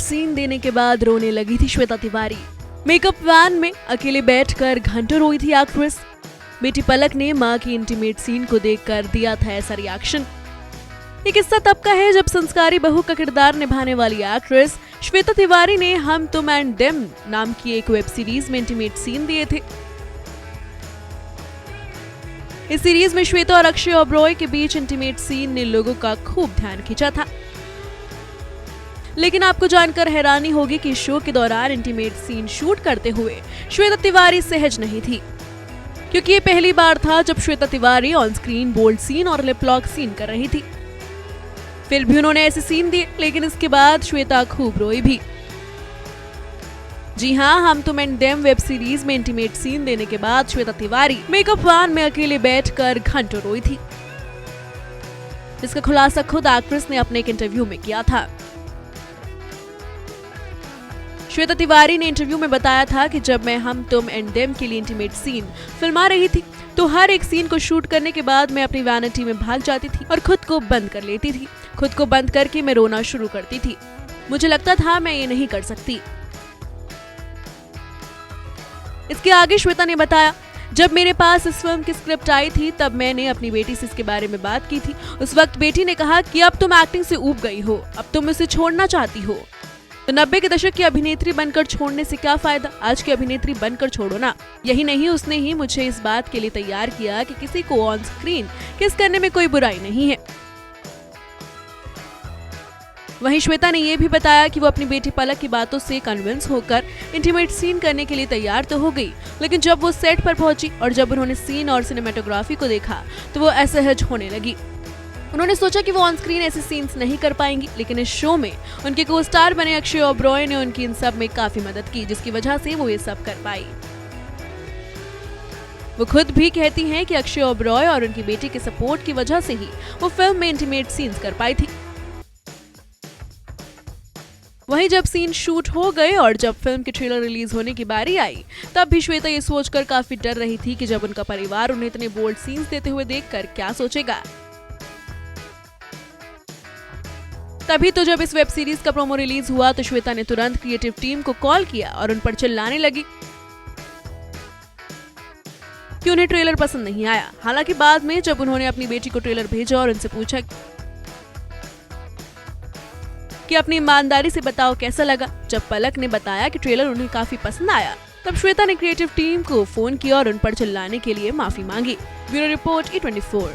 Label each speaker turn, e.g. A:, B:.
A: Scene देने के बाद रोने लगी थी श्वेता तिवारी। मेकअप वैन में अकेले बैठकर घंटों रोई थी एक्ट्रेस। बेटी पलक ने मां की इंटीमेट सीन को देखकर दिया था ऐसा रिएक्शन। ये किस्सा तब का है जब संस्कारी बहू का किरदार निभाने वाली एक्ट्रेस श्वेता तिवारी ने हम तुम एंड देम नाम की एक वेब सीरीज में इंटीमेट सीन दिए थे। इस सीरीज में श्वेता और अक्षय ओबरॉय के बीच इंटीमेट सीन ने लोगों का खूब ध्यान खींचा था। लेकिन आपको जानकर हैरानी होगी कि शो के दौरान इंटीमेट सीन शूट करते हुए श्वेता तिवारी सहज नहीं थी, क्योंकि ये पहली बार था जब Shweta Tiwari on screen bold scene और लिप लॉक सीन कर रही थी। फिर भी उन्होंने ऐसे सीन दिए, लेकिन इसके बाद श्वेता खूब रोई भी। जी हाँ, हम तुम एंड देम वेब सीरीज में इंटीमेट सीन देने के बाद श्वेता तिवारी मेकअप वैन में अकेले बैठकर घंटों रोई थी। इसका खुलासा खुद एक्ट्रेस ने अपने एक इंटरव्यू में किया था। श्वेता तिवारी ने इंटरव्यू में बताया था कि जब मैं हम तुम एंड देम के लिए इंटीमेट सीन फिल्मा रही थी तो हर एक सीन को शूट करने के बाद मैं अपनी वैनिटी में भाग जाती थी और खुद को बंद कर लेती थी। खुद को बंद करके मैं रोना शुरू करती थी। मुझे लगता था मैं ये नहीं कर सकती। इसके आगे श्वेता ने बताया, जब मेरे पास इस फिल्म की स्क्रिप्ट आई थी तब मैंने अपनी बेटी से इसके बारे में बात की थी। उस वक्त बेटी ने कहा कि अब तुम एक्टिंग से ऊब गई हो, अब तुम इसे छोड़ना चाहती हो। तो 90 के दशक की अभिनेत्री बनकर छोड़ने से क्या फायदा, आज की अभिनेत्री बनकर छोड़ो ना। यही नहीं, उसने ही मुझे इस बात के लिए तैयार किया कि किसी को ऑन स्क्रीन किस करने में कोई बुराई नहीं है। वहीं श्वेता ने यह भी बताया कि वो अपनी बेटी पलक की बातों से कन्विंस होकर इंटीमेट सीन करने के लिए तैयार तो हो गई, लेकिन जब वो सेट पर पहुंची और जब उन्होंने सीन और सिनेमेटोग्राफी को देखा तो वो असहज होने लगी। उन्होंने सोचा कि वो ऑन स्क्रीन ऐसे सीन्स नहीं कर पाएंगी, लेकिन इस शो में उनके को स्टार बने अक्षय ओबरॉय ने उनकी इन सब में काफी मदद की, जिसकी वजह से वो ये सब कर पाई। वो खुद भी कहती हैं कि अक्षय ओबरॉय और उनकी बेटी के सपोर्ट की वजह से ही वो फिल्म में इंटीमेट सीन्स कर पाई थी। वहीं जब सीन शूट हो गए और जब फिल्म की ट्रेलर रिलीज होने की बारी आई, तब भी श्वेता ये सोचकर काफी डर रही थी कि जब उनका परिवार उन्हें इतने बोल्ड सीन्स देते हुए देखकर क्या सोचेगा। तभी तो जब इस वेब सीरीज का प्रोमो रिलीज हुआ तो श्वेता ने तुरंत क्रिएटिव टीम को कॉल किया और उन पर चिल्लाने लगी कि उन्हें ट्रेलर पसंद नहीं आया। हालांकि बाद में जब उन्होंने अपनी बेटी को ट्रेलर भेजा और उनसे पूछा कि अपनी ईमानदारी से बताओ कैसा लगा, जब पलक ने बताया कि ट्रेलर उन्हें काफी पसंद आया, तब श्वेता ने क्रिएटिव टीम को फोन किया और उन पर चिल्लाने के लिए माफी मांगी। Bureau report E24।